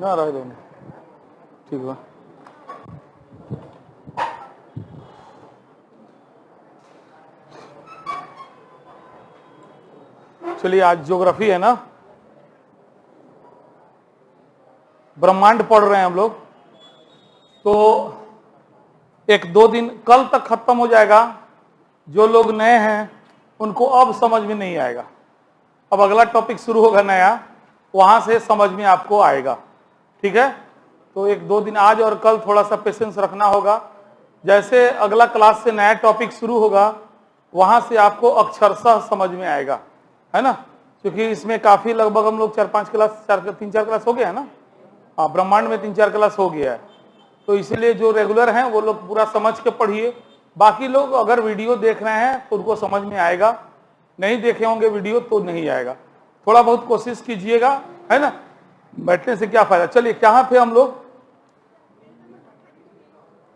ना रह दो, ठीक है। चलिए, आज ज्योग्राफी है ना, ब्रह्मांड पढ़ रहे हैं हम लोग। तो 1-2 दिन कल तक खत्म हो जाएगा। जो लोग नए हैं उनको अब समझ में नहीं आएगा। अब अगला टॉपिक शुरू होगा नया, वहां से समझ में आपको आएगा, ठीक है। तो 1-2 दिन आज और कल थोड़ा सा पेशेंस रखना होगा। जैसे अगला क्लास से नया टॉपिक शुरू होगा, वहां से आपको अक्षरशः समझ में आएगा, है ना। क्योंकि इसमें काफी लगभग हम लोग 4-5 क्लास 3-4 क्लास हो गया है ना। हाँ, ब्रह्मांड में 3-4 क्लास हो गया है। तो इसीलिए जो रेगुलर हैं वो लोग पूरा समझ के पढ़िए। बाकी लोग अगर वीडियो देख रहे हैं तो उनको समझ में आएगा, नहीं देखे होंगे वीडियो तो नहीं आएगा। थोड़ा बहुत कोशिश कीजिएगा, है ना। बैठने से क्या फायदा। चलिए, कहाँ थे हम लोग।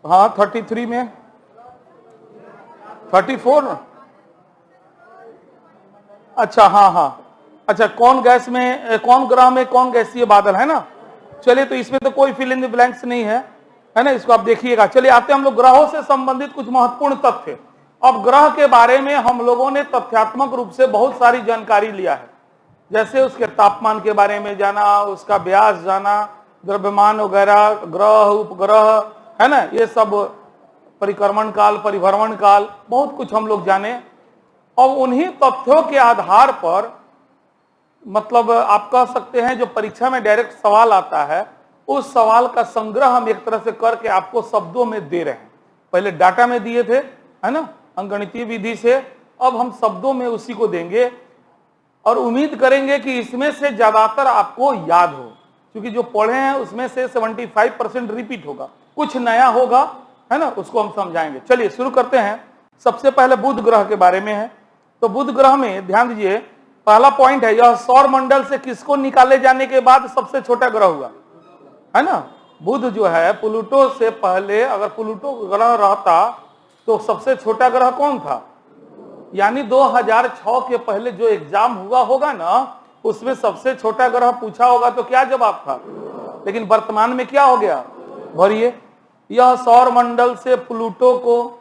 हाँ, 33 में 34। अच्छा, हाँ हाँ, अच्छा, कौन गैस में, कौन ग्रह में कौन गैसीय बादल है ना। चलिए, तो इसमें तो कोई फिल इन द ब्लैंक्स नहीं है, है ना। इसको आप देखिएगा। चलिए, आते हैं हम लोग ग्रहों से संबंधित कुछ महत्वपूर्ण तथ्य। अब ग्रह के बारे में हम लोगों ने तथ्यात्मक रूप से बहुत सारी जानकारी लिया है। जैसे उसके तापमान के बारे में जाना, उसका व्यास जाना, द्रव्यमान वगैरह, ग्रह उपग्रह, है ना, ये सब, परिक्रमण काल, परिभ्रमण काल, बहुत कुछ हम लोग जाने। और उन्हीं तथ्यों के आधार पर, मतलब आप कह सकते हैं जो परीक्षा में डायरेक्ट सवाल आता है, उस सवाल का संग्रह हम एक तरह से करके आपको शब्दों में दे रहे हैं। पहले डाटा में दिए थे, है ना, अंकगणितीय विधि से। अब हम शब्दों में उसी को देंगे और उम्मीद करेंगे कि इसमें से ज्यादातर आपको याद हो, क्योंकि जो पढ़े हैं उसमें से 75% रिपीट होगा, कुछ नया होगा, है ना, उसको हम समझाएंगे। चलिए शुरू करते हैं। सबसे पहले बुध ग्रह के बारे में है। तो बुध ग्रह में ध्यान दीजिए, पहला पॉइंट है, यह सौर मंडल से किसको निकाले जाने के बाद सबसे छोटा ग्रह हुआ, है ना। बुध जो है, प्लूटो से पहले अगर प्लूटो ग्रह रहता तो सबसे छोटा ग्रह कौन था। यानी 2006 के पहले जो एग्जाम हुआ होगा ना, उसमें सबसे छोटा ग्रह पूछा होगा तो क्या जवाब था। लेकिन वर्तमान में क्या हो गया, भरिए। यह सौर मंडल से प्लूटो को,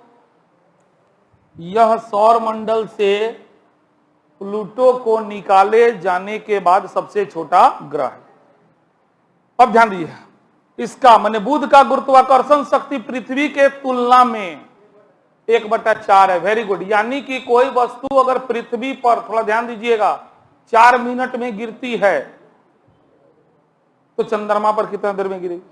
यह सौर मंडल से प्लूटो को निकाले जाने के बाद सबसे छोटा ग्रह है। अब ध्यान दीजिए, इसका माने बुध का गुरुत्वाकर्षण शक्ति पृथ्वी के तुलना में 1/4 है। Very good. यानी कि कोई वस्तु अगर पृथ्वी पर, थोड़ा ध्यान दीजिएगा, 4 मिनट में गिरती है तो चंद्रमा पर कितना देर में गिरेगी।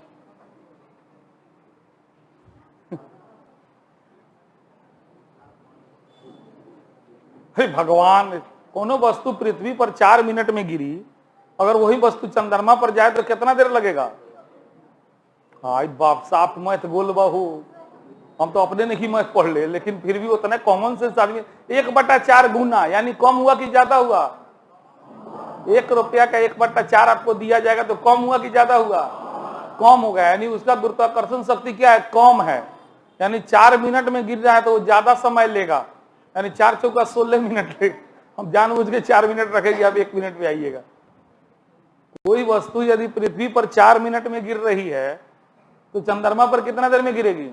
हे भगवान, कोनो वस्तु पृथ्वी पर 4 मिनट में गिरी, अगर वही वस्तु चंद्रमा पर जाए तो कितना देर लगेगा। हाय बाप, साफ मैथ बोल बहू। हम तो अपने नहीं मैथ पढ़ ले, लेकिन फिर भी उतना कॉमन सेंस आदमी। 1/4 गुना, यानी कम हुआ कि ज्यादा हुआ। 1 रुपया का 1/4 आपको दिया जाएगा तो कम हुआ कि ज्यादा हुआ, कम हो गया। यानी उसका गुरुत्वाकर्षण शक्ति क्या है, कम है। यानी 4 मिनट में गिर रहा है तो वो ज्यादा समय लेगा। यानी 4 चौका 16 मिनट लेगा। हम जानबूझ के 4 मिनट रखेंगे, आप 1 मिनट में आइएगा। कोई वस्तु यदि पृथ्वी पर 4 मिनट में गिर रही है तो चंद्रमा पर कितना देर में गिरेगी।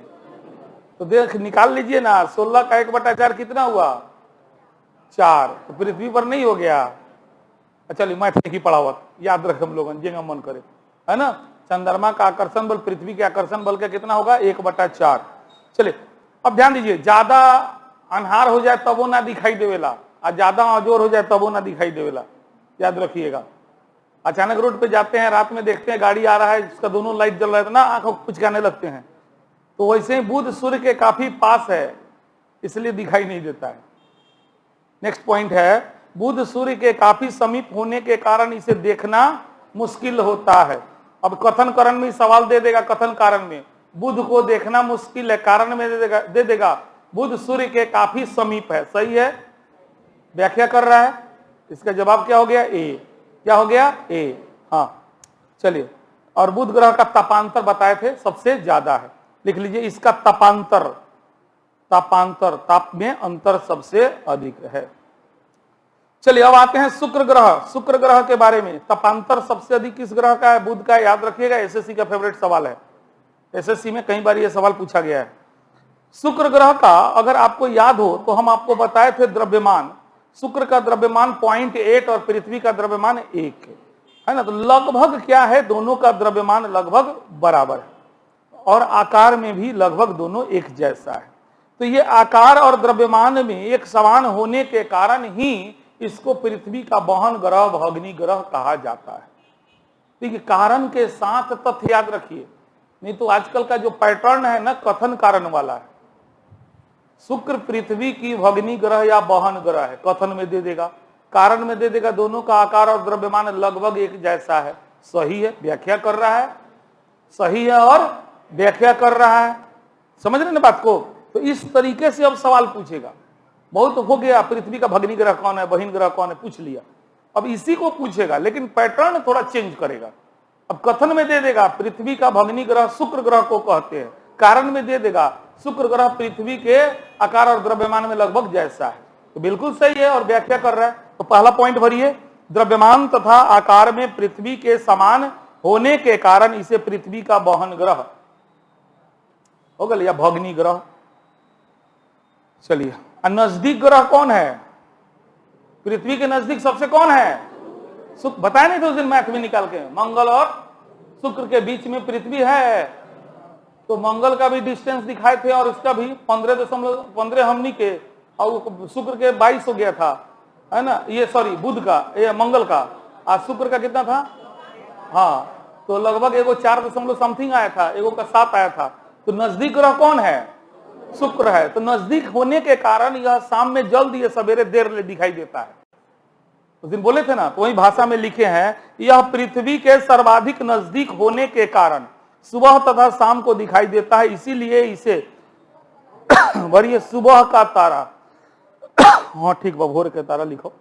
तो देख निकाल लीजिए ना, 16 का 1/4 कितना हुआ, 4। तो पृथ्वी पर नहीं हो गया। चलिए मैथ नहीं पढ़ा हुआ, याद रख हम लोग जेंगा मन करे, है ना। चंद्रमा का आकर्षण बल पृथ्वी के आकर्षण बल का कितना होगा, 1/4। चलिए अब ध्यान दीजिए, ज्यादा अन्हार हो जाए तब वो ना दिखाई देवेला, और ज्यादा अजोर हो जाए तब वो ना दिखाई देवेला, याद रखिएगा। अचानक रोड पे जाते हैं, रात में देखते हैं गाड़ी आ रहा है, इसका दोनों लाइट जल रहा है तो ना आंखों पुचकाने लगते हैं। तो वैसे ही बुध सूर्य के काफी पास है, इसलिए दिखाई नहीं देता है। नेक्स्ट पॉइंट है, बुध सूर्य के काफी समीप होने के कारण इसे देखना मुश्किल होता है। अब कथन कारण में सवाल दे देगा, कथन कारण में बुध को देखना मुश्किल है, कारण में दे देगा बुध सूर्य के काफी समीप है। सही है, व्याख्या कर रहा है। इसका जवाब क्या हो गया, ए। क्या हो गया, ए। हाँ चलिए, और बुध ग्रह का तापांतर बताए थे सबसे ज्यादा है, लिख लीजिए इसका तापांतर, तापांतर, ताप में अंतर सबसे अधिक है। चलिए अब आते हैं शुक्र ग्रह। शुक्र ग्रह के बारे में तपांतर सबसे अधिक किस ग्रह का है? बुध का। याद रखिएगा, एसएससी का फेवरेट सवाल है, एसएससी में कई बार यह सवाल पूछा गया है। शुक्र ग्रह का अगर आपको याद हो तो हम आपको बताए थे द्रव्यमान, शुक्र का द्रव्यमान 0.8 और पृथ्वी का द्रव्यमान 1 है ना। तो लगभग क्या है, दोनों का द्रव्यमान लगभग बराबर है और आकार में भी लगभग दोनों एक जैसा है। तो ये आकार और द्रव्यमान में एक समान होने के कारण ही इसको पृथ्वी का बहन ग्रह, भगनी ग्रह कहा जाता है। ठीक है, कारण के साथ तथ्य याद रखिए, नहीं तो आजकल का जो पैटर्न है ना, कथन कारण वाला है। शुक्र पृथ्वी की भगनी ग्रह या बहन ग्रह है, कथन में दे देगा, कारण में दे देगा दोनों का आकार और द्रव्यमान लगभग एक जैसा है। सही है, व्याख्या कर रहा है, सही है और व्याख्या कर रहा है। समझ रहे ना बात को? तो इस तरीके से अब सवाल पूछेगा। बहुत हो गया, पृथ्वी का भगनी ग्रह कौन है, बहिन ग्रह कौन है, पूछ लिया। अब इसी को पूछेगा लेकिन पैटर्न थोड़ा चेंज करेगा। अब कथन में दे देगा पृथ्वी का भगनी ग्रह शुक्र ग्रह को कहते हैं, कारण में दे देगा शुक्र ग्रह पृथ्वी के आकार और द्रव्यमान में लगभग जैसा है। तो बिल्कुल सही है और व्याख्या कर रहा है। तो पहला पॉइंट भरिए, द्रव्यमान तथा आकार में पृथ्वी के समान होने के कारण इसे पृथ्वी का बहन ग्रह हो गया या भगनी ग्रह। चलिए, नजदीक ग्रह कौन है? पृथ्वी के नजदीक सबसे कौन है? शुक्र। बताया नहीं तो उस दिन मैथ में निकाल के, मंगल और शुक्र के बीच में पृथ्वी है। तो मंगल का भी डिस्टेंस दिखाए थे और उसका भी 15.15 हमनी के, और शुक्र के 22 हो गया था, है ना। ये सॉरी बुध का, ये मंगल का, आज शुक्र का कितना था? हाँ, तो लगभग एगो 4 समथिंग आया था, एगो का 7 आया था। तो नजदीक ग्रह कौन है? शुक्र है। तो नजदीक होने के कारण यह शाम में जल्द, ये सवेरे देर ले दिखाई देता है। उस दिन बोले थे ना, तो वही भाषा में लिखे हैं, यह पृथ्वी के सर्वाधिक नजदीक होने के कारण सुबह तथा शाम को दिखाई देता है, इसीलिए इसे भरिए सुबह का तारा। हाँ ठीक, भोर के तारा लिखो।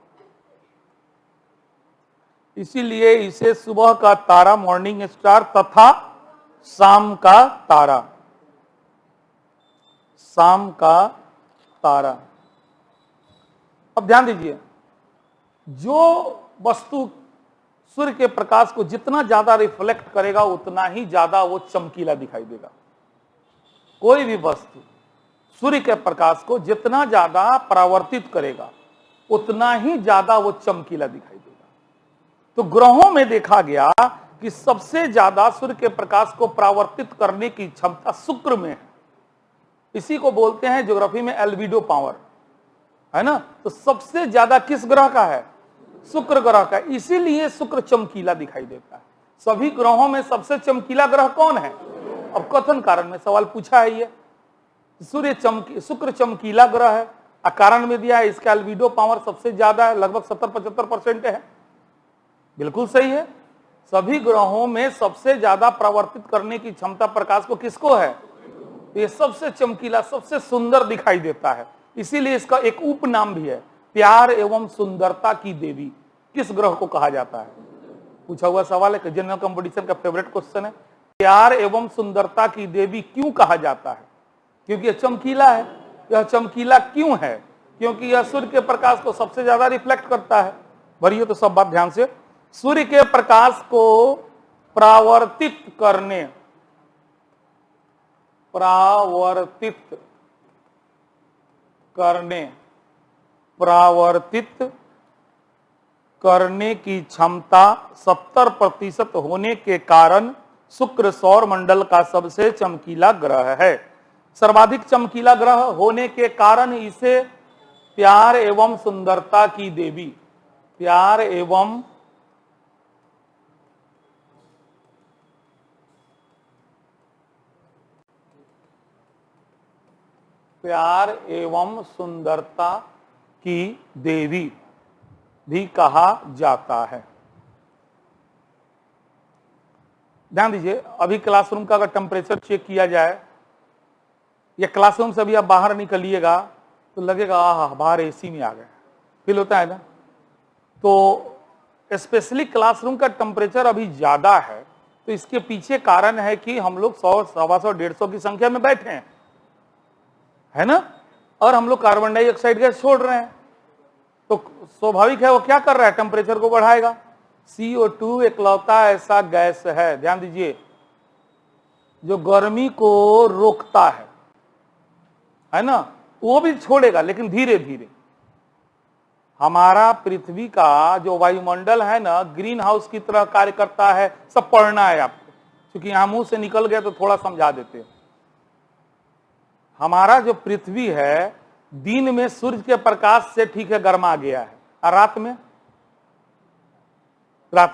इसीलिए इसे सुबह का तारा, मॉर्निंग स्टार, तथा शाम का तारा, शाम का तारा। अब ध्यान दीजिए, जो वस्तु सूर्य के प्रकाश को जितना ज्यादा रिफ्लेक्ट करेगा उतना ही ज्यादा वो चमकीला दिखाई देगा। कोई भी वस्तु सूर्य के प्रकाश को जितना ज्यादा परावर्तित करेगा उतना ही ज्यादा वो चमकीला दिखाई देगा। तो ग्रहों में देखा गया कि सबसे ज्यादा सूर्य के प्रकाश को परावर्तित करने की क्षमता शुक्र में है। इसी को बोलते हैं ज्योग्राफी में एल्बिडो पावर, है ना। तो सबसे ज्यादा किस ग्रह का है? शुक्र ग्रह का। इसीलिए शुक्र चमकीला दिखाई देता है। सभी ग्रहों में सबसे चमकीला ग्रह कौन है? अब कथन कारण में सवाल पूछा है, ये शुक्र चमकीला ग्रह है, कारण में दिया है इसका एल्बिडो पावर सबसे ज्यादा है, लगभग 70-75% है। बिल्कुल सही है। सभी ग्रहों में सबसे ज्यादा परावर्तित करने की क्षमता प्रकाश को किसको है? ये सबसे चमकीला, सबसे सुंदर दिखाई देता है। इसीलिए इसका एक उपनाम भी है, प्यार एवं सुंदरता की देवी। किस ग्रह को कहा जाता है? पूछा हुआ सवाल है, जनरल कंपटीशन का फेवरेट क्वेश्चन है। प्यार एवं सुंदरता की देवी क्यों कहा जाता है? क्योंकि यह चमकीला है। यह चमकीला क्यों है? क्योंकि यह सूर्य के प्रकाश को सबसे ज्यादा रिफ्लेक्ट करता है। भरिए तो सब बात ध्यान से, सूर्य के प्रकाश को परावर्तित करने, परावर्तित करने की क्षमता 70% होने के कारण शुक्र सौर मंडल का सबसे चमकीला ग्रह है। सर्वाधिक चमकीला ग्रह होने के कारण इसे प्यार एवं सुंदरता की देवी, प्यार एवं सुंदरता की देवी भी कहा जाता है। ध्यान दीजिए, अभी क्लासरूम का अगर टेम्परेचर चेक किया जाए, या क्लासरूम से अभी आप बाहर निकलिएगा तो लगेगा आह बाहर एसी में आ गए, फील होता है ना। तो स्पेशली क्लासरूम का टेम्परेचर अभी ज्यादा है, तो इसके पीछे कारण है कि हम लोग 100, 125, 150 की संख्या में बैठे हैं, है ना, और हम लोग कार्बन डाइऑक्साइड गैस छोड़ रहे हैं। तो स्वाभाविक है वो क्या कर रहा है, टेम्परेचर को बढ़ाएगा। CO2 एकलौता ऐसा गैस है, ध्यान दीजिए, जो गर्मी को रोकता है ना, वो भी छोड़ेगा लेकिन धीरे धीरे। हमारा पृथ्वी का जो वायुमंडल है ना, ग्रीन हाउस की तरह कार्य करता है। सब पढ़ना है आपको, क्योंकि यहां मुंह से निकल गया तो थोड़ा समझा देते हैं। हमारा जो पृथ्वी है, दिन में सूर्य के प्रकाश से ठीक है गर्मा गया है, और रात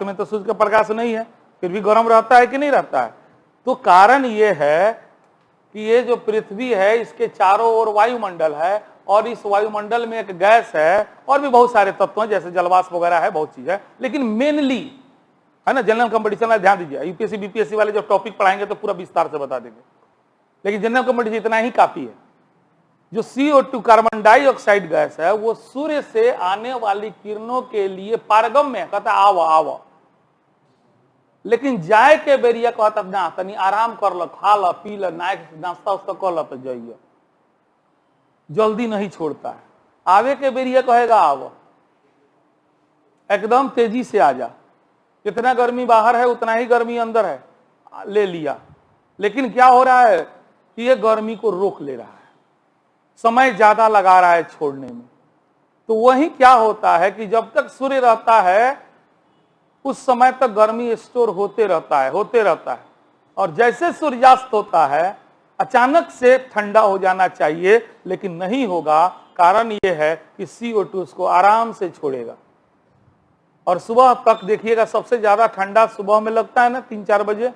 में तो सूर्य का प्रकाश नहीं है, फिर भी गर्म रहता है कि नहीं रहता है। तो कारण ये है कि ये जो पृथ्वी है, इसके चारों ओर वायुमंडल है, और इस वायुमंडल में एक गैस है, और भी बहुत सारे तत्व हैं जैसे जलवाष्प वगैरह है, बहुत चीज है, लेकिन मेनली है ना, जनरल कंपटीशन में ध्यान दीजिए। यूपीएससी बीपीएससी वाले जो टॉपिक पढ़ाएंगे तो पूरा विस्तार से बता देंगे, लेकिन जनरल कंपटीशन इतना ही काफी है। जो CO2 कार्बन डाइऑक्साइड गैस है, वो सूर्य से आने वाली किरणों के लिए पारगम में कहता आवा, लेकिन जाए के बेरिया कहता ना तनी आराम कर लो, खा लो, पी लो, नाश्ता उस्ता कर लो, तो जाइए, जल्दी नहीं छोड़ता है। आवे के बेरिया कहेगा आओ, एकदम तेजी से आ जा, जितना गर्मी बाहर है उतना ही गर्मी अंदर है, ले लिया। लेकिन क्या हो रहा है कि ये गर्मी को रोक ले रहा है, समय ज्यादा लगा रहा है छोड़ने में। तो वही क्या होता है कि जब तक सूर्य रहता है उस समय तक गर्मी स्टोर होते रहता है, और जैसे सूर्यास्त होता है अचानक से ठंडा हो जाना चाहिए, लेकिन नहीं होगा। कारण यह है कि CO2 उसको आराम से छोड़ेगा। और सुबह तक देखिएगा सबसे ज्यादा ठंडा सुबह में लगता है ना, 3-4 बजे,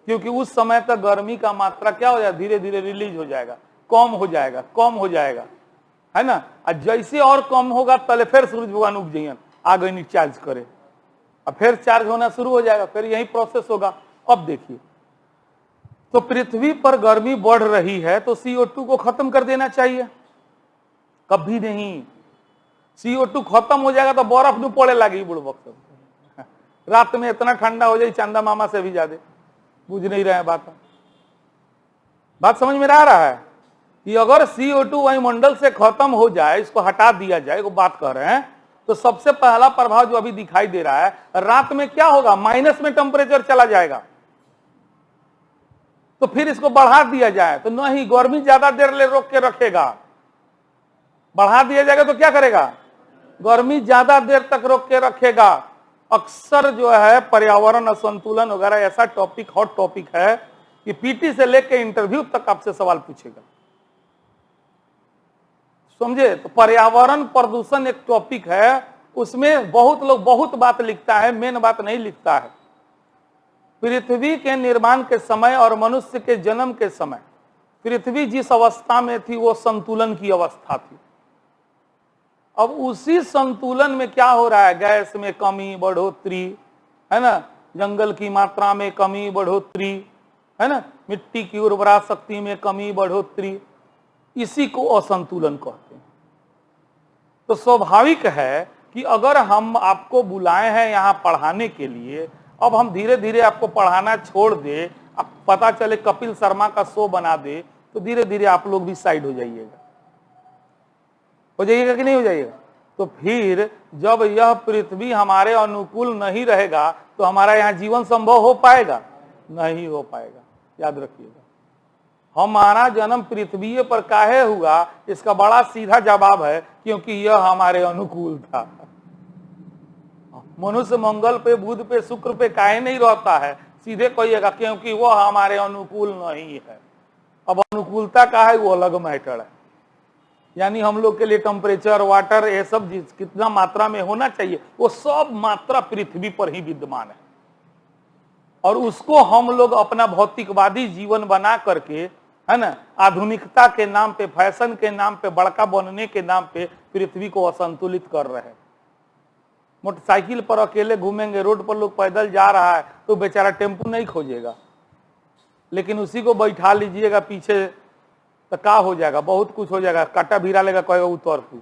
क्योंकि उस समय तक गर्मी का मात्रा क्या हो जाएगा, धीरे धीरे रिलीज हो जाएगा, कम हो जाएगा, है ना। और जैसे और कम होगा तले फिर सूरज भगवान उग जाइए, आ गई चार्ज करे, अब फिर चार्ज होना शुरू हो जाएगा, फिर यही प्रोसेस होगा। अब देखिए, तो पृथ्वी पर गर्मी बढ़ रही है, तो CO2 को खत्म कर देना चाहिए? कभी नहीं। CO2 खत्म हो जाएगा तो बर्फ नहीं पड़े लगी बुड़बक सब, रात में इतना ठंडा हो जाए चंदा मामा से भी ज्यादा। बुझ नहीं रहे बात समझ में आ रहा है कि अगर CO2 वायुमंडल से खत्म हो जाए, इसको हटा दिया जाए, वो बात कर रहे हैं, तो सबसे पहला प्रभाव जो अभी दिखाई दे रहा है, रात में क्या होगा, माइनस में टेम्परेचर चला जाएगा। तो फिर इसको बढ़ा दिया जाए तो नहीं, गर्मी ज्यादा देर ले रोक के रखेगा। बढ़ा दिया जाएगा तो क्या करेगा, गर्मी ज्यादा देर तक रोक के रखेगा। अक्सर जो है पर्यावरण असंतुलन वगैरह ऐसा टॉपिक, हॉट टॉपिक है कि पीटी से लेकर इंटरव्यू तक आपसे सवाल पूछेगा, समझे। तो पर्यावरण प्रदूषण एक टॉपिक है, उसमें बहुत लोग बहुत बात लिखता है, मेन बात नहीं लिखता है। पृथ्वी के निर्माण के समय और मनुष्य के जन्म के समय पृथ्वी जिस अवस्था में थी वो संतुलन की अवस्था थी। अब उसी संतुलन में क्या हो रहा है, गैस में कमी बढ़ोतरी, है ना, जंगल की मात्रा में कमी बढ़ोतरी, है ना, मिट्टी की उर्वरा शक्ति में कमी बढ़ोतरी, इसी को असंतुलन कहते हैं। तो स्वाभाविक है कि अगर हम आपको बुलाए हैं यहाँ पढ़ाने के लिए, अब हम धीरे धीरे आपको पढ़ाना छोड़ दे, अब पता चले कपिल शर्मा का शो बना दे, तो धीरे धीरे आप लोग भी साइड हो जाइएगा कि नहीं हो जाइएगा। तो फिर जब यह पृथ्वी हमारे अनुकूल नहीं रहेगा तो हमारा यहाँ जीवन संभव हो पाएगा? नहीं हो पाएगा, याद रखिएगा। हमारा जन्म पृथ्वी पर काहे हुआ, इसका बड़ा सीधा जवाब है क्योंकि यह हमारे अनुकूल था। मनुष्य मंगल पे, बुध पे, शुक्र पे काहे नहीं रहता है, सीधे कहिएगा क्योंकि वो हमारे अनुकूल नहीं है। अब अनुकूलता का है वो अलग मैटर है, यानी हम लोग के लिए टेम्परेचर, वाटर, ये सब कितना मात्रा में होना चाहिए, वो सब मात्रा पृथ्वी पर ही विद्यमान है। और उसको हम लोग अपना भौतिकवादी जीवन बना करके, है ना, आधुनिकता के नाम पे, फैशन के नाम पे, बड़का बनने के नाम पे पृथ्वी को असंतुलित कर रहे हैं। मोटरसाइकिल पर अकेले घूमेंगे, रोड पर लोग पैदल जा रहा है तो बेचारा टेम्पू नहीं खोजेगा, लेकिन उसी को बैठा लीजिएगा पीछे तो क्या हो जाएगा, बहुत कुछ हो जाएगा, काटा भिरा लेगा, कहेगा उतर तू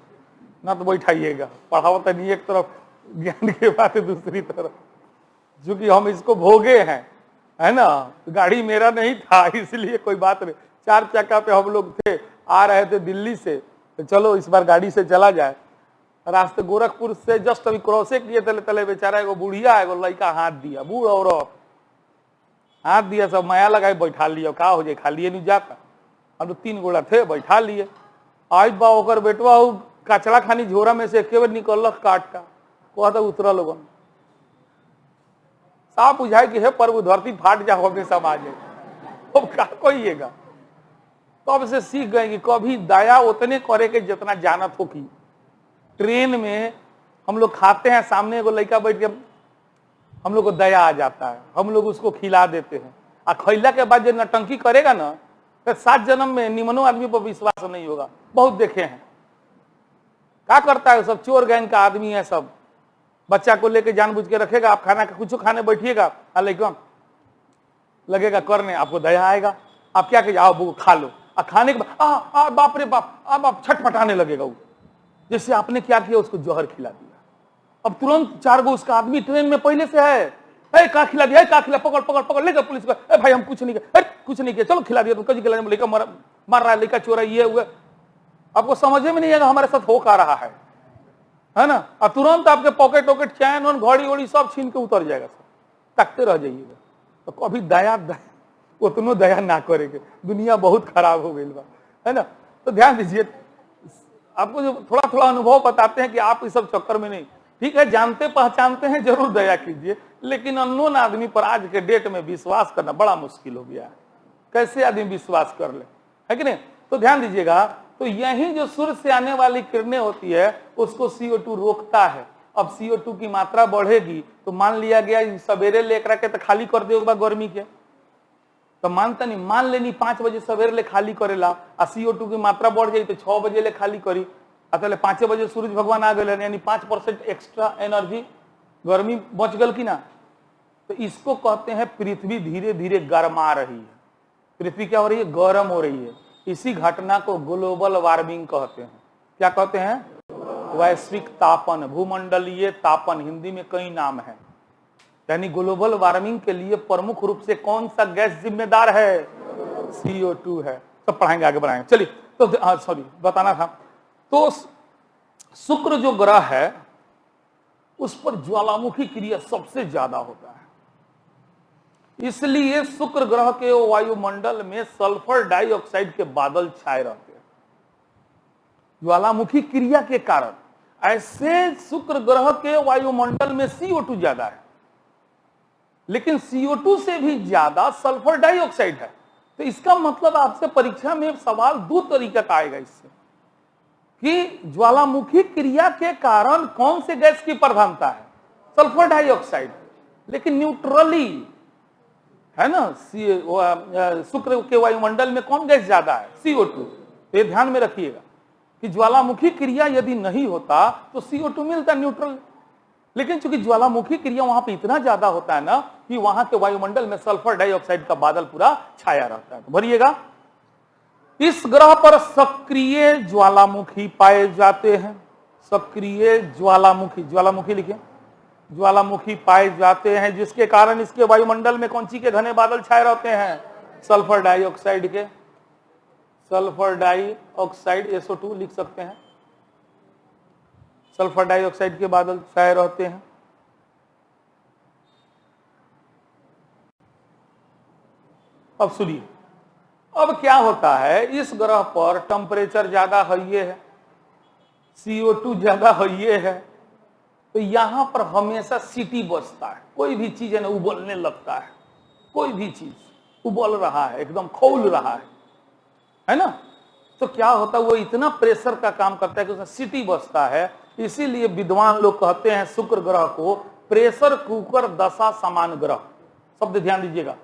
ना, तो बैठाइएगा। पढ़ाओ तो नहीं, एक तरफ ज्ञान के बात है, दूसरी तरफ चूंकि हम इसको भोगे हैं, है ना, गाड़ी मेरा नहीं था इसलिए कोई बात नहीं, 4 चक्का पे हम लोग थे, आ रहे थे दिल्ली से, तो चलो इस बार गाड़ी से चला जाए, रास्ते गोरखपुर से जस्ट अभी क्रॉसे किए तले तले बेचारा एगो बुढ़िया एगो लड़का हाथ दिया, बूढ़ औरत हाथ दिया, सब माया लगाए बैठा लिया, का हो जाए खा लिए नहीं जाता। अब 3 गोला थे बैठा लिए। आज बा ओकर बेटवा कचड़ा खानी झोरा में से एके बार निकल काट का कहा था उतरा लोगन साफ बुझाए कि हे प्रभु धरती फाट जाओ अपने समाज में, अब क्या कहिएगा। तब से सीख गए कि कभी दया उतने करे के जितना जानत हो। कि ट्रेन में हम लोग खाते हैं, सामने एगो लड़का बैठ के हम लोग को दया आ जाता है, हम लोग उसको खिला देते हैं। और खैला के बाद जो नटंकी करेगा ना, फिर 7 जन्म में निमनो आदमी पर विश्वास नहीं होगा। बहुत देखे हैं क्या करता है, सब चोर गैंग का आदमी है। सब बच्चा को लेके जानबूझ के रखेगा, आप खाना कुछ खाने बैठिएगा, लगेगा करने, आपको दया आएगा, आप क्या कहिए आओ खा लो। और खाने के बाद बाप रे बाप छटपटाने लगेगा वो, जैसे आपने क्या किया, उसको जहर खिला दिया। अब तुरंत 4 गो उसका आदमी ट्रेन में पहले से है, का खिला दिया, का खिला, पकड़ पकड़ पकड़ लेकर पुलिस को, भाई हम कुछ नहीं किया, कुछ नहीं किया, चलो खिला दिया, तुम खिला दिया, मार रहा है, लड़का चोरा ये हुआ। आपको समझ में नहीं आएगा हमारे साथ हो का रहा है ना। और तुरंत आपके पॉकेट वॉकेट चैन और घड़ी वड़ी सब छीन के उतर जाएगा, सब तकते रह जाइएगा। तो कभी दया उतनो दया ना करेंगे, दुनिया बहुत खराब हो गई है ना। तो ध्यान दीजिए, आपको जो थोड़ा थोड़ा अनुभव बताते हैं कि आप इस सब चक्कर में नहीं, ठीक है, जानते पहचानते हैं जरूर दया कीजिए, लेकिन अननोन आदमी पर आज के डेट में विश्वास करना बड़ा मुश्किल हो गया है। कैसे आदमी विश्वास कर ले, है कि नहीं। तो ध्यान दीजिएगा, तो यही जो सूर्य से आने वाली किरणें होती है उसको CO2 रोकता है। अब CO2 की मात्रा बढ़ेगी तो मान लिया गया सवेरे लेकर के तो खाली कर देगा गर्मी के, तो मानता नहीं, मान लेनी 5 बजे सवेरे ले खाली करेला, और CO2 की मात्रा बढ़ जाए तो 6 बजे ले खाली करी, अतले 5 बजे सूरज भगवान आ गए, यानी 5% एक्स्ट्रा एनर्जी गर्मी बच गल की ना। तो इसको कहते हैं पृथ्वी धीरे धीरे गर्मा रही है। पृथ्वी क्या हो रही है, गर्म हो रही है। इसी घटना को ग्लोबल वार्मिंग कहते हैं। क्या कहते हैं, वैश्विक तापन, भूमंडलीय तापन, हिंदी में कई नाम है। यानी ग्लोबल वार्मिंग के लिए प्रमुख रूप से कौन सा गैस जिम्मेदार है, CO2 है। तो पढ़ाएंगे, आगे बढ़ाएंगे, चलिए। तो सॉरी बताना था, तो शुक्र जो ग्रह है उस पर ज्वालामुखी क्रिया सबसे ज्यादा होता है, इसलिए शुक्र ग्रह के वायुमंडल में सल्फर डाइऑक्साइड के बादल छाए रहते हैं ज्वालामुखी क्रिया के कारण। ऐसे शुक्र ग्रह के वायुमंडल में CO2 ज्यादा है, लेकिन CO2 से भी ज्यादा सल्फर डाइऑक्साइड है। तो इसका मतलब आपसे परीक्षा में सवाल 2 तरीके का आएगा इससे, कि ज्वालामुखी क्रिया के कारण कौन से गैस की प्रधानता है, सल्फर डाइऑक्साइड, लेकिन न्यूट्रली है ना शुक्र के वायुमंडल में कौन गैस ज्यादा है, CO2। तो ये ध्यान में रखिएगा कि ज्वालामुखी क्रिया यदि नहीं होता तो CO2 मिलता न्यूट्रल, लेकिन चूंकि ज्वालामुखी क्रिया वहां पे इतना ज्यादा होता है ना कि वहां के वायुमंडल में सल्फर डाइऑक्साइड का बादल पूरा छाया रहता है। तो भरिएगा, इस ग्रह पर सक्रिय ज्वालामुखी पाए जाते हैं। सक्रिय ज्वालामुखी, ज्वालामुखी लिखिए, ज्वालामुखी पाए जाते हैं, जिसके कारण इसके वायुमंडल में कौन सी के घने बादल छाए रहते हैं, सल्फर डाइऑक्साइड के। सल्फर डाइऑक्साइड SO2 लिख सकते हैं, सल्फर डाइऑक्साइड के बादल छाए रहते हैं। अब सुनिए, अब क्या होता है, इस ग्रह पर टेम्परेचर ज्यादा है, CO2 ज्यादा है, तो यहां पर हमेशा सिटी बसता है। कोई भी चीज है ना उबलने लगता है, कोई भी चीज उबल रहा है, एकदम खौल रहा है ना। तो क्या होता है, वो इतना प्रेशर का काम करता है कि उसमें सिटी बसता है। इसीलिए विद्वान लोग कहते हैं शुक्र ग्रह को प्रेशर कुकर दशा समान ग्रह। शब्द ध्यान दीजिएगा,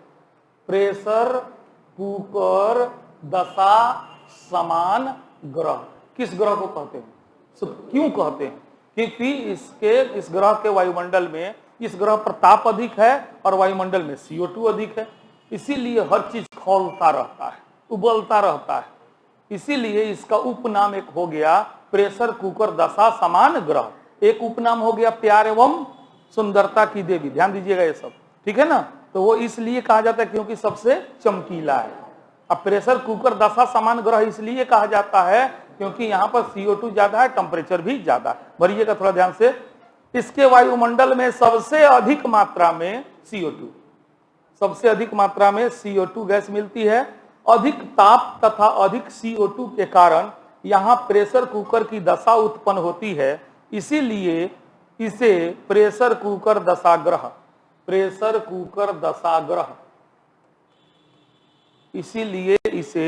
प्रेशर कुकर दशा समान ग्रह। किस ग्रह को कहते हैं, क्यों कहते हैं, क्योंकि इस ग्रह के वायुमंडल में, इस ग्रह पर ताप अधिक है और वायुमंडल में CO2 अधिक है, इसीलिए हर चीज खौलता रहता है, उबलता रहता है। इसीलिए इसका उपनाम एक हो गया प्रेशर कुकर दशा समान ग्रह। एक उपनाम हो गया प्यार एवं सुंदरता की देवी। ध्यान दीजिएगा ये सब, ठीक है ना। तो वो इसलिए कहा जाता है क्योंकि सबसे चमकीला है। अब प्रेशर कुकर दशा समान ग्रह इसलिए कहा जाता है क्योंकि यहाँ पर CO2 ज्यादा है, टेम्परेचर भी ज्यादा है। भरिएगा थोड़ा ध्यान से। इसके वायुमंडल में सबसे अधिक मात्रा में CO2, सबसे अधिक मात्रा में CO2 गैस मिलती है। अधिक ताप तथा अधिक CO2 के कारण यहाँ प्रेशर कुकर की दशा उत्पन्न होती है, इसीलिए इसे प्रेशर कुकर दशाग्रह, प्रेशर कुकर दशाग्रह, इसीलिए इसे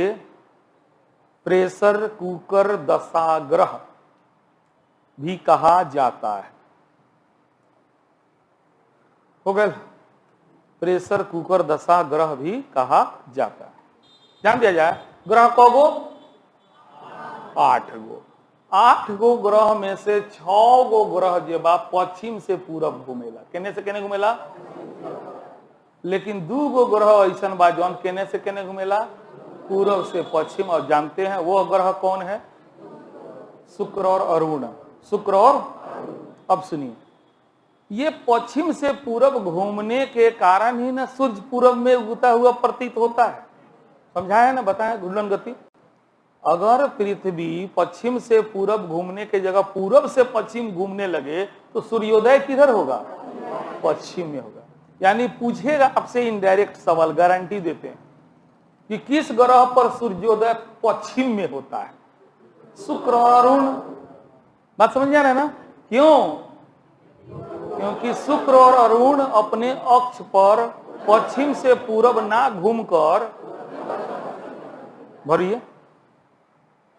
प्रेशर कुकर दशाग्रह भी कहा जाता है। हो गया, प्रेशर कुकर दशाग्रह भी कहा जाता है। ध्यान दिया जाए, ग्रह कौगो 8 गो, 8 गो ग्रह में से 6 गो ग्रह जे बा पश्चिम से पूरब घूमेला। केने से केने घूमेला? लेकिन 2 गो ग्रह ऐसा बा जौन केने से केने घूमेला? पूरब से पश्चिम। और जानते हैं वो ग्रह कौन है? शुक्र और अरुण। शुक्र और, अब सुनिए, ये पश्चिम से पूरब घूमने के कारण ही ना सूर्य पूरब में उगता हुआ प्रतीत होता है। समझाया ना, बताया घूर्णन गति। अगर पृथ्वी पश्चिम से पूरब घूमने के जगह पूरब से पश्चिम घूमने लगे तो सूर्योदय किधर होगा? पश्चिम में होगा। यानी पूछेगा आपसे इनडायरेक्ट सवाल, गारंटी देते हैं कि किस ग्रह पर सूर्योदय पश्चिम में होता है? शुक्र और अरुण। बात समझ जा रहा है ना? क्यों? क्योंकि शुक्र और अरुण अपने अक्ष पर पश्चिम से पूरब ना घूमकर, भरिए,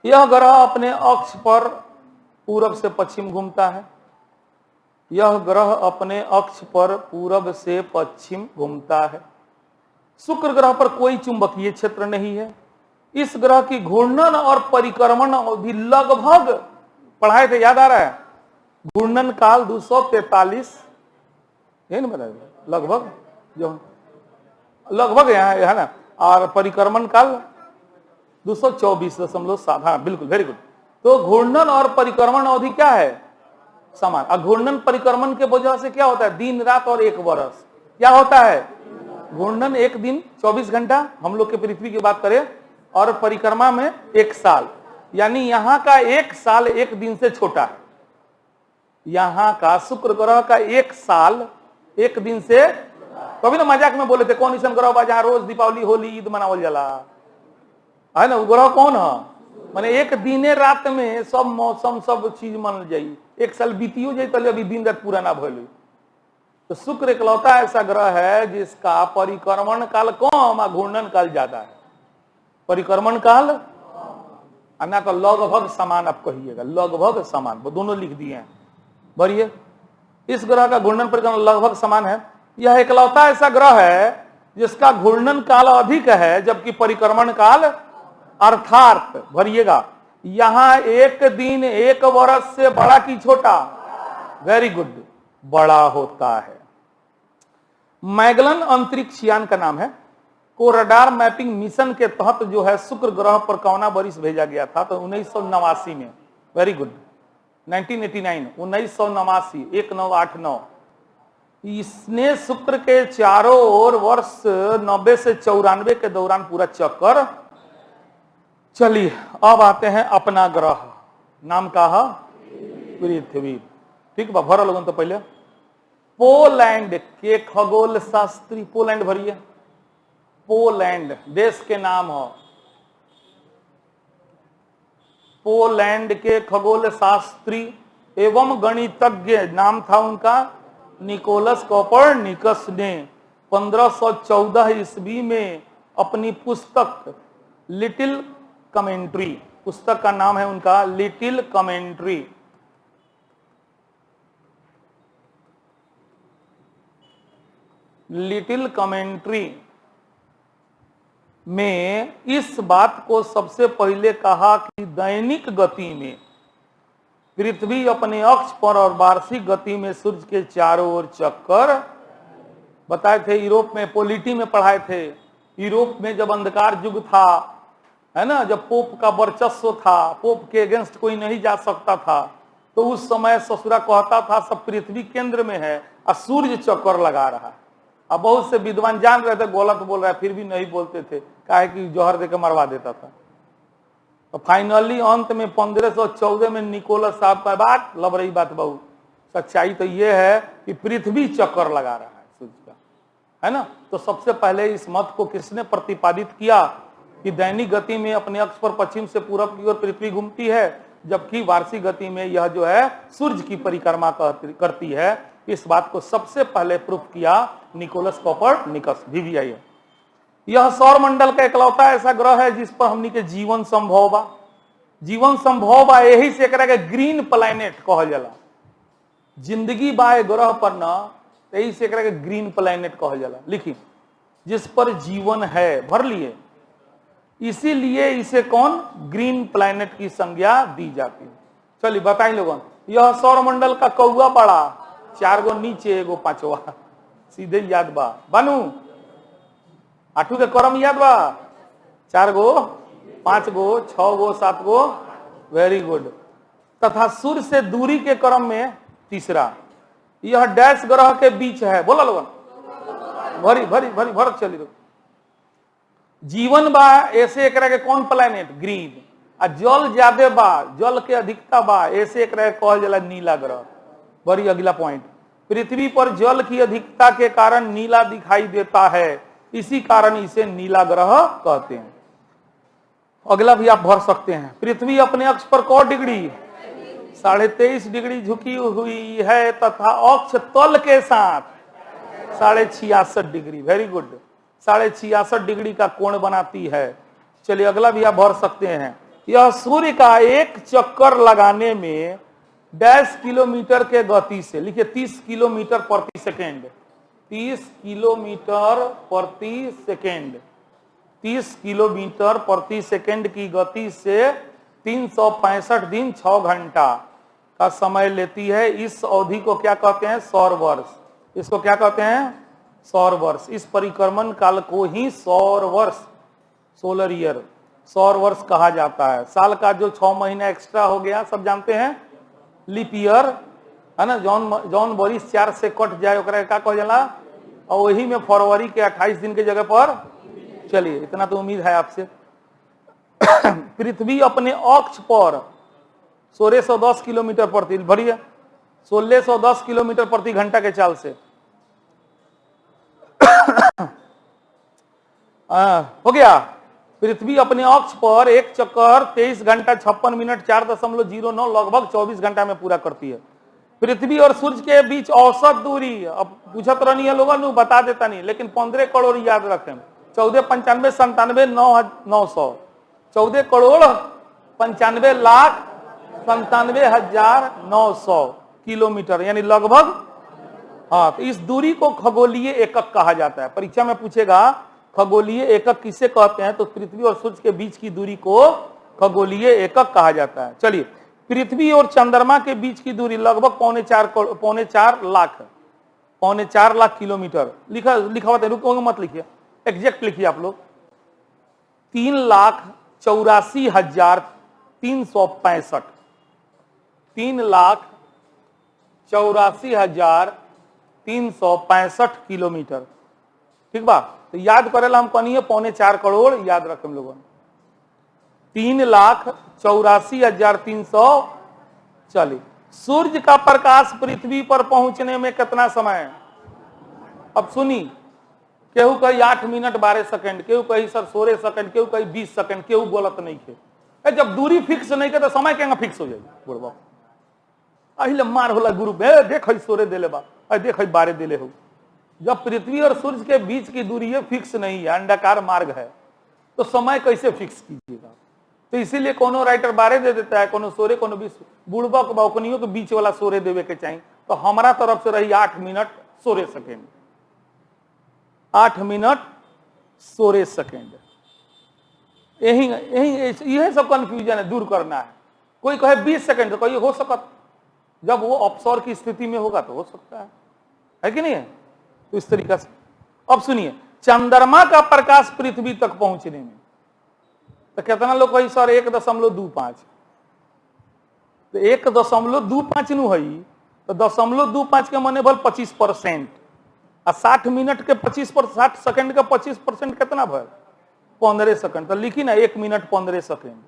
यह ग्रह अपने अक्ष पर पूरब से पश्चिम घूमता है। यह ग्रह अपने अक्ष पर पूरब से पश्चिम घूमता है। शुक्र ग्रह पर कोई चुंबकीय क्षेत्र नहीं है। इस ग्रह की घूर्णन और परिक्रमण अवधि लगभग, पढ़ाए थे, याद आ रहा है? घूर्णन काल 243, है ना, बताइए लगभग, जो लगभग यहाँ है ना, और परिक्रमण काल 224.7। हाँ बिल्कुल, वेरी गुड। तो घूर्णन और परिक्रमण अवधि क्या है? समान। और घूर्णन परिक्रमण के वजह से क्या होता है? दिन रात और 1 वर्ष। क्या होता है? घूर्णन 1 दिन 24 घंटा, हम लोग के पृथ्वी की बात करें, और परिक्रमा में 1 साल। यानी यहाँ का 1 साल 1 दिन से छोटा है। यहाँ का शुक्र ग्रह का 1 साल 1 दिन से, कभी ना मजाक में बोले थे कौन ईसन ग्रह बा जहाँ रोज दीपावली होली ईद मनावल जाला, है ना? ग्रह कौन है? माने 1 दिने रात में सब मौसम सब चीज मन जाई। 1 साल बीतियो जाई तो अभी दिन रात पूरा ना भइल। तो शुक्र इकलौता ऐसा ग्रह है जिसका परिक्रमण काल कम और घूर्णन काल ज्यादा है। परिक्रमण काल ना तो लगभग समान, आप कहिएगा लगभग समान, वो दोनों लिख दिए हैं। बढ़िए, इस ग्रह का घूर्णन परिक्रमण लगभग समान है। यह इकलौता ऐसा ग्रह है जिसका घूर्णन काल अधिक है जबकि परिक्रमण काल, अर्थात भरिएगा, यहां 1 दिन 1 वर्ष से बड़ा की छोटा? वेरी गुड, बड़ा होता है। मैगलन अंतरिक्ष यान का नाम है, को रडार मैपिंग मिशन के तहत जो है शुक्र ग्रह पर कौना वर्ष भेजा गया था? तो 1989 में। Very good, 1989, 1989, 1989। इसने शुक्र के चारों ओर वर्ष 90 से 94 के दौरान पूरा चक्कर। चलिए अब आते हैं अपना ग्रह, नाम का है पृथ्वी। ठीक बा, भर लोगन तो पहले पोलैंड के खगोल शास्त्री, पोलैंड भरिए, पोलैंड देश के नाम हो। पोलैंड के खगोल शास्त्री एवं गणितज्ञ नाम था उनका निकोलस कोपरनिकस ने 1514 ईस्वी में अपनी पुस्तक लिटिल कमेंट्री, पुस्तक का नाम है उनका लिटिल कमेंट्री, लिटिल कमेंट्री में इस बात को सबसे पहले कहा कि दैनिक गति में पृथ्वी अपने अक्ष पर और वार्षिक गति में सूर्य के चारों ओर चक्कर। बताए थे यूरोप में, पॉलिटी में पढ़ाए थे, यूरोप में जब अंधकार युग था, है ना, जब पोप का वर्चस्व था, पोप के अगेंस्ट कोई नहीं जा सकता था, तो उस समय ससुरा कहता था सब पृथ्वी केंद्र में है और सूर्य चक्कर लगा रहा है। अब बहुत से विद्वान जान रहे थे गलत बोल रहा है, फिर भी नहीं बोलते थे, काहे कि जौहर देकर मरवा देता था। तो फाइनली अंत में 1514 में निकोलस साहब का बात लब रही बात बहु सच्चाई तो ये है कि पृथ्वी चक्कर लगा रहा है सूर्य का, है ना। तो सबसे पहले इस मत को किसने प्रतिपादित किया कि दैनिक गति में अपने अक्ष पर पश्चिम से पूरब की ओर पृथ्वी घूमती है, जबकि वार्षिक गति में यह जो है सूर्य की परिक्रमा करती है। इस बात को सबसे पहले प्रूफ किया निकोलस कोपरनिकस VVI। यह सौर मंडल का इकलौता ऐसा ग्रह है जिस पर हमनी के जीवन संभव बा। जीवन संभव बा यही से एकरा के ग्रीन प्लैनेट कहल जाला। जिंदगी बा ग्रह पर न, यही से एकरा के ग्रीन प्लैनेट कहल जाला। लिखी, जिस पर जीवन है, भर लिए, इसीलिए इसे कौन ग्रीन प्लैनेट की संज्ञा दी जाती है। चलिए बताइए लोगों, यह सौर मंडल का कौआ बड़ा, 4 गो नीचे एगो पांचवा, सीधे याद बा बानू। आठू के क्रम याद बा, 4 गो 5 गो 6 गो 7 गो, वेरी गुड। तथा सूर्य से दूरी के क्रम में तीसरा, यह डैश ग्रह के बीच है। बोला लोगों, भरी भरी भरी भर चली। जीवन बा ऐसे एकरा के कौन प्लैनेट, ग्रीन। आ जल ज्यादा बा, जल के अधिकता बा, ऐसे एकरा के कहल जाला नीला ग्रह। बड़ी अगला पॉइंट, पृथ्वी पर जल की अधिकता के कारण नीला दिखाई देता है, इसी कारण इसे नीला ग्रह कहते हैं। अगला भी आप भर सकते हैं। पृथ्वी अपने अक्ष पर कौन डिग्री, 23.5 डिग्री झुकी हुई है तथा अक्ष तल के साथ 66.5 डिग्री, वेरी गुड, 66.5 डिग्री का कोण बनाती है। चलिए अगला भी आप भर सकते हैं। यह सूर्य का एक चक्कर लगाने में 10 किलोमीटर के गति से, लिखिए 30 किलोमीटर प्रति सेकेंड, 30 किलोमीटर प्रति सेकेंड, 30 किलोमीटर प्रति सेकेंड की गति से 365 दिन 6 घंटा का समय लेती है। इस अवधि को क्या कहते हैं, सौर वर्ष। इसको क्या कहते हैं, सौर वर्ष। इस परिक्रमण काल को ही सौर वर्ष, सोलर ईयर, सौर वर्ष कहा जाता है। साल का जो 6 महीना एक्स्ट्रा हो गया, सब जानते हैं, लीप ईयर, है ना। जौन बरिस 4 से कट जाए ओकरा का कहल जाला, और वही में फरवरी के 28 दिन के जगह पर। चलिए इतना तो उम्मीद है आपसे। पृथ्वी अपने अक्ष पर 1610 किलोमीटर प्रति, भरिए 1610 किलोमीटर प्रति घंटा के चाल से हो गया। पृथ्वी अपने अक्ष पर एक चक्कर 23 घंटा 56 मिनट 4.09 लगभग 24 घंटा में पूरा करती है। पृथ्वी और सूर्य के बीच औसत दूरी, अब पूछत रहनी है लोगों, बता देता नहीं, लेकिन 15 करोड़ याद रखें, 1495 97 900, 14 करोड़ 95 लाख 97,900 किलोमीटर, यानी लगभग। हाँ, तो इस दूरी को खगोलीय एकक कहा जाता है। परीक्षा में पूछेगा खगोलीय एकक किसे कहते हैं, तो पृथ्वी और सूर्य के बीच की दूरी को खगोलीय एकक कहा जाता है। चलिए, पृथ्वी और चंद्रमा के बीच की दूरी लगभग 4.5 लाख किलोमीटर। लिखा हुआ है, रुको मत लिखिए, एग्जैक्ट लिखिए आप लोग, 3,84,365, 3,84,365 किलोमीटर। ठीक बा, तो याद करेला हम कनिए 4.25 करोड़ याद रखें लोगों, 3,84,300। चलिए, सूर्य का प्रकाश पृथ्वी पर पहुंचने में कितना समय है? अब सुनी, केहू कही 8 मिनट 12 सेकंड, केहू कही सर 16 सेकंड, केहू कही 20 सेकंड, केहू बोलत नहीं थे। जब दूरी फिक्स नहीं के तो समय केंगा फिक्स हो जाए? बुढ़वा अहिले मार होला गुरु, देख 16 दिले बा, देख 12 दिले हो। जब पृथ्वी और सूर्य के बीच की दूरी है फिक्स नहीं है, अंडाकार मार्ग है, तो समय कैसे फिक्स कीजिएगा? तो इसीलिए कोनो राइटर 12 दे देता है, कोनो 16, कोनो 20। बुढ़बा को बाउकनियों के बीच वाला 16 देवे के चाहिए। तो हमारा तरफ से रही 8 मिनट 16 सेकेंड, 8 मिनट 16 सेकेंड। यही सब कंफ्यूजन है, दूर करना है। कोई कहे 20 सेकेंड, तो कहिए हो सकता, जब वो ऑफशोर की स्थिति में होगा तो हो सकता है कि नहीं है? तो इस तरीका से अब सुनिए, चंद्रमा का प्रकाश पृथ्वी तक पहुंचने में तो कितना लोग कही सर 1.25, तो 1.25 नु है, तो 0.25 के मने भल 25%, और 60 मिनट के 25%, 60 सेकंड का 25% कितना भर? 15 सेकंड। तो लिखी ना 1 मिनट 15 सेकंड।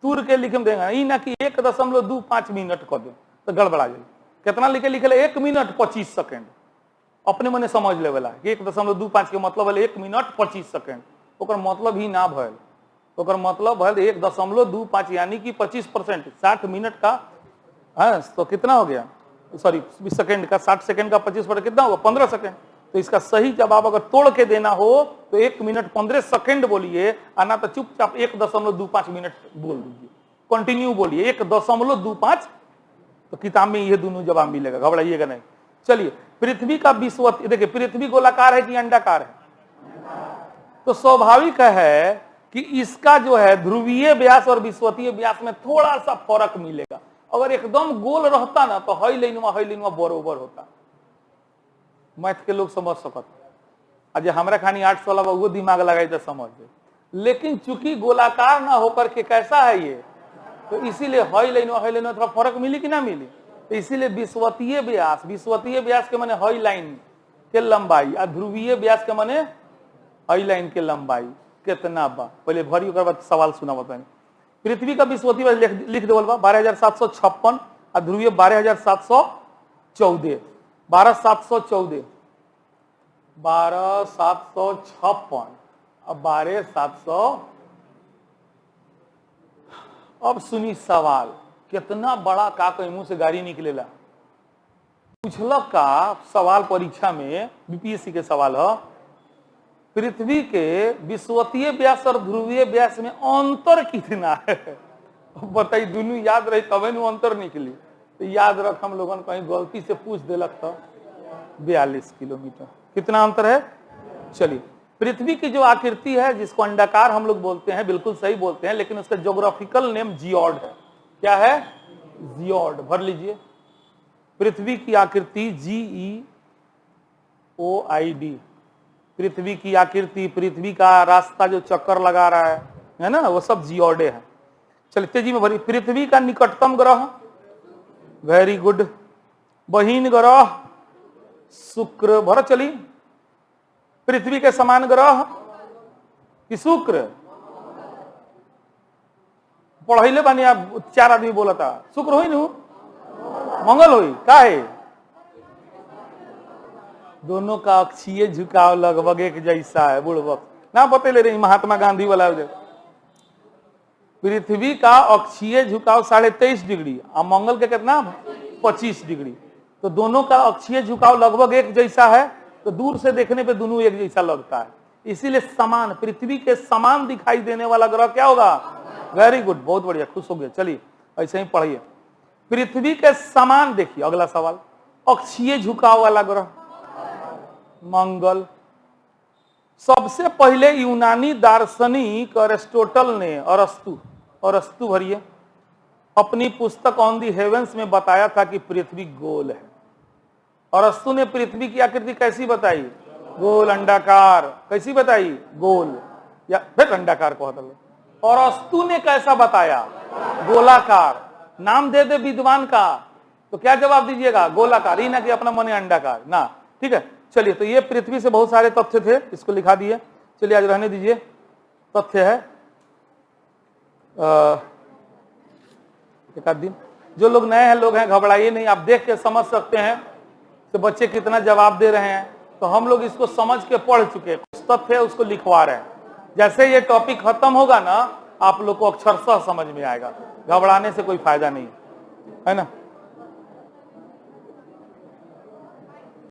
तुर के लिखे देगा ई ना कि 1.25 मिनट कर दे तो गड़बड़ा जाए। कितना लिखे लिखे 1 मिनट 25 सेकंड अपने मने समझ ले वाला 1.25 के मतलब है 1 मिनट 25 सेकंड। ओकर मतलब ही ना भयल, ओकर मतलब है 1.25 यानी कि 25%, 60 मिनट का है तो कितना हो गया, सॉरी 20 सेकंड का 60 सेकंड का 25% कितना होगा 15 सेकंड। तो इसका सही जवाब अगर तोड़ के देना हो तो 1 मिनट 15 सेकंड बोलिए, आना तो चुपचाप 1.25 मिनट बोल दीजिए, कंटिन्यू बोलिए 1.25। तो किताब में ये दोनों जवाब मिलेगा, घबराइएगा नहीं। चलिए, पृथ्वी का विषुवतीय, देखिए पृथ्वी गोलाकार है कि अंडाकार है, तो स्वाभाविक है कि इसका जो है ध्रुवीय व्यास और विषुवतीय व्यास में थोड़ा सा फर्क मिलेगा। अगर एकदम गोल रहता ना तो हई लाइनवा बरोबर होता। मैथ के लोग समझ सकत, आज हमारा खानी 8 साल वो दिमाग लगाई तो समझ गए, लेकिन चूंकि गोलाकार ना होकर के कैसा है ये, तो इसीलिए हई लाइनवा थोड़ा फर्क मिली कि ना मिली। तो इसीलिए विषुवतीय व्यास के माने हई लाइन के लंबाई और ध्रुवीय व्यास के माने हई लाइन के लंबाई कितना बा, पहले भरी ओकर बाद सवाल सुना बताएं। पृथ्वी का विषुवतीय व्यास लिख देवल बा 12,756 और ध्रुवीय 12,714, 12,714, 12,756 और 12,700। अब सुनी सवाल, कितना बड़ा का कहीं मुंह से गाड़ी निकलेला। पूछलक का सवाल परीक्षा में बीपीएससी के सवाल है, पृथ्वी के विषुवतीय व्यास और ध्रुवीय व्यास में अंतर कितना है। बताइए, दोनों याद रही तबे न अंतर निकली। तो याद रख, हम लोगों ने कहीं गलती से पूछ दिलक तो 42 किलोमीटर कितना अंतर है। चलिए, पृथ्वी की जो आकृति है जिसको अंडाकार हम लोग बोलते हैं, बिल्कुल सही बोलते हैं, लेकिन उसका ज्योग्राफिकल नेम जियोड है। क्या है? जियोड। भर लीजिए, पृथ्वी की आकृति GEOID, पृथ्वी की आकृति, पृथ्वी का रास्ता जो चक्कर लगा रहा है ना, वो सब जियोडे है। चलिए तेजी में भरी, पृथ्वी का निकटतम ग्रह, वेरी गुड, बहीन ग्रह शुक्र। भर चली, पृथ्वी के समान ग्रह कि शुक्र? पढ़ाइले बानी आप 4 आदमी बोला था, शुक्र हुई नु मंगल हुई का है? दोनों का अक्षीय झुकाव लगभग एक जैसा है। बुड़बक ना बतेले रही महात्मा गांधी वाला, पृथ्वी का अक्षीय झुकाव 23.5 डिग्री और मंगल के कितना 25 डिग्री। तो दोनों का अक्षीय झुकाव लगभग एक जैसा है, तो दूर से देखने पे दोनों एक जैसा लगता है, इसीलिए समान, पृथ्वी के समान दिखाई देने वाला ग्रह क्या होगा? वेरी गुड, बहुत बढ़िया, खुश हो गए। चलिए ऐसे ही पढ़िए, पृथ्वी के समान। देखिए अगला सवाल, अक्षीय झुकाव वाला ग्रह मंगल। सबसे पहले यूनानी दार्शनिक अरिस्टोटल ने, अरस्तु भरिए, अपनी पुस्तक ऑन दी हेवेंस में बताया था कि पृथ्वी गोल है। अरस्तु ने पृथ्वी की आकृति कैसी बताई? गोल, अंडाकार। कैसी बताई? गोल, या फिर अंडाकार को हटा। और अरस्तु ने कैसा बताया? गोलाकार। नाम दे दे विद्वान का तो क्या जवाब दीजिएगा? गोलाकार, ही ना कि अपना मन अंडाकार ना। ठीक है, चलिए, तो ये पृथ्वी से बहुत सारे तथ्य थे, इसको लिखा दिए। चलिए आज रहने दीजिए, तथ्य है एक आध दिन। जो लोग नए हैं लोग हैं, घबराइए नहीं, आप देख के समझ सकते हैं कि बच्चे कितना जवाब दे रहे हैं। तो हम लोग इसको समझ के पढ़ चुके हैं, कुछ तथ्य है उसको लिखवा रहे हैं। जैसे ये टॉपिक खत्म होगा ना, आप लोग को अक्षरशः समझ में आएगा, घबराने से कोई फायदा नहीं है ना।